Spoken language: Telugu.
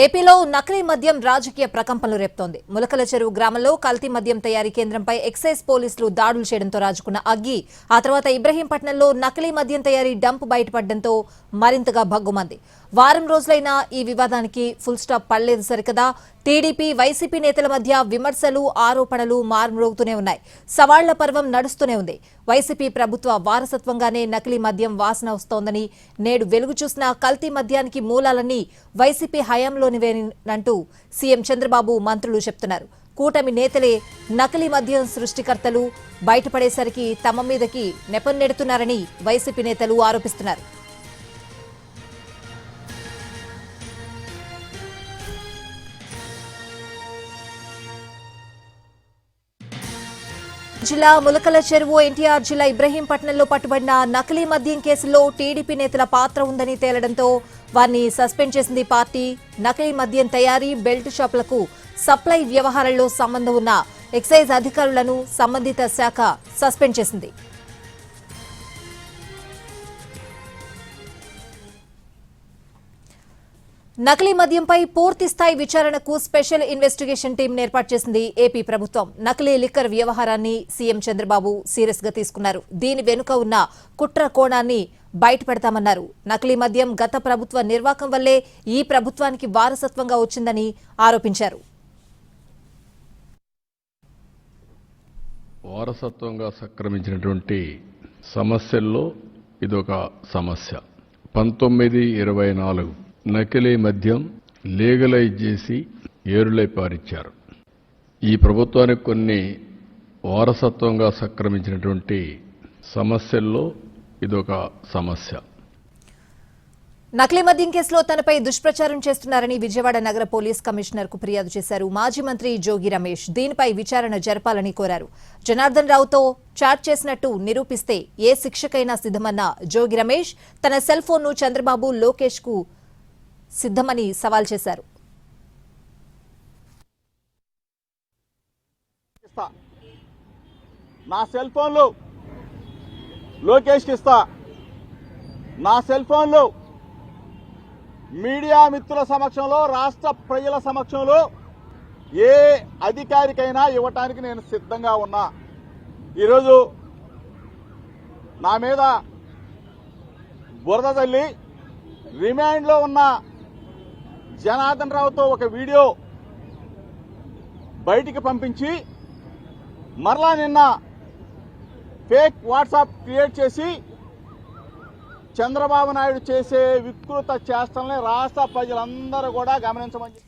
ఏపీలో నకిలీ మద్యం రాజకీయ ప్రకంపనలు రేపుతోంది. ములకల చెరువు గ్రామంలో కల్తీ మద్యం తయారీ కేంద్రంపై ఎక్సైజ్ పోలీసులు దాడులు చేయడంతో రాజుకున్న అగ్గి ఆ తర్వాత ఇబ్రహీంపట్నంలో నకిలీ మద్యం తయారీ డంప్ బయటపడడంతో మరింతగా భగ్గుమంది. వారం రోజులైనా ఈ వివాదానికి ఫుల్ స్టాప్ పడలేదు సరికదా. టీడీపీ వైసీపీ నేతల మధ్య విమర్శలు ఆరోపణలు మారుమ్రోగుతూనే ఉన్నాయి. సవాళ్ల పర్వం నడుస్తూనే ఉంది. వైసీపీ ప్రభుత్వ వారసత్వంగానే నకిలీ మద్యం వాసన వస్తోందని, నేడు వెలుగు చూసిన కల్తీ మద్యానికి మూలాలన్నీ వైసీపీ హయాంలోనివేనంటూ సీఎం చంద్రబాబు మంత్రులు చెప్తున్నారు. కూటమి నేతలే నకిలీ మద్యం సృష్టికర్తలు, బయటపడేసరికి తమ మీదకి నెపం నెడుతున్నారని వైసీపీ నేతలు ఆరోపిస్తున్నారు. జిల్లా ములకల చెరువు ఎన్టీఆర్ జిల్లా ఇబ్రహీంపట్నంలో పట్టుబడిన నకిలీ మద్యం కేసులో టీడీపీ నేతల పాత్ర ఉందని తేలడంతో వారిని సస్పెండ్ చేసింది పార్టీ. నకిలీ మద్యం తయారీ, బెల్ట్ షాపులకు సప్లై వ్యవహారాల్లో సంబంధం ఉన్న ఎక్సైజ్ అధికారులను సంబంధిత శాఖ సస్పెండ్ చేసింది. నకిలీ మద్యంపై పూర్తి స్థాయి విచారణకు స్పెషల్ ఇన్వెస్టిగేషన్ టీం ఏర్పాటు చేసింది ఏపీ ప్రభుత్వం. నకిలీ లిక్కర్ వ్యవహారాన్ని సీఎం చంద్రబాబు సీరియస్ గా తీసుకున్నారు. దీని వెనుక ఉన్న కుట్ర కోణాన్ని బయటపెడతామన్నారు. నకిలీ మద్యం గత ప్రభుత్వ నిర్వాకం వల్లే ఈ ప్రభుత్వానికి వారసత్వంగా వచ్చిందని ఆరోపించారు. వారసత్వంగా సంక్రమించినటువంటి సమస్యల్లో ఇదొక సమస్య. 1924 నకిలీ మద్యం లీగలైజ్ చేసి ఏరులై పారిచ్చారు. ఈ ప్రభుత్వానికి కొన్ని వారసత్వంగా సంక్రమించినటువంటి సమస్యల్లో ఇదొక సమస్య. నకిలీ మద్యం కేసులో తనపై దుష్ప్రచారం చేస్తున్నారని విజయవాడ నగర పోలీస్ కమిషనర్ కు ఫిర్యాదు చేశారు మాజీ మంత్రి జోగి రమేష్. దీనిపై విచారణ జరపాలని కోరారు. జనార్దన్ రావుతో చాట్ చేసినట్టు నిరూపిస్తే ఏ శిక్షకైనా సిద్ధమన్న జోగి రమేష్ తన సెల్ ఫోన్ ను చంద్రబాబు, లోకేష్ కు సిద్ధమని సవాల్ చేశారు. నా సెల్ ఫోన్లు లోకేష్కి ఇస్తా. నా సెల్ ఫోన్లు మీడియా మిత్రుల సమక్షంలో, రాష్ట్ర ప్రజల సమక్షంలో ఏ అధికారికైనా ఇవ్వటానికి నేను సిద్ధంగా ఉన్నా. ఈరోజు నా మీద బురద తల్లి రిమాండ్లో ఉన్న జనార్దన్ రావుతో ఒక వీడియో బయటికి పంపించి మరలా నిన్న ఫేక్ వాట్సాప్ క్రియేట్ చేసి చంద్రబాబు నాయుడు చేసే వికృత చేష్టల్ని రాష్ట్ర ప్రజలందరూ కూడా గమనించమని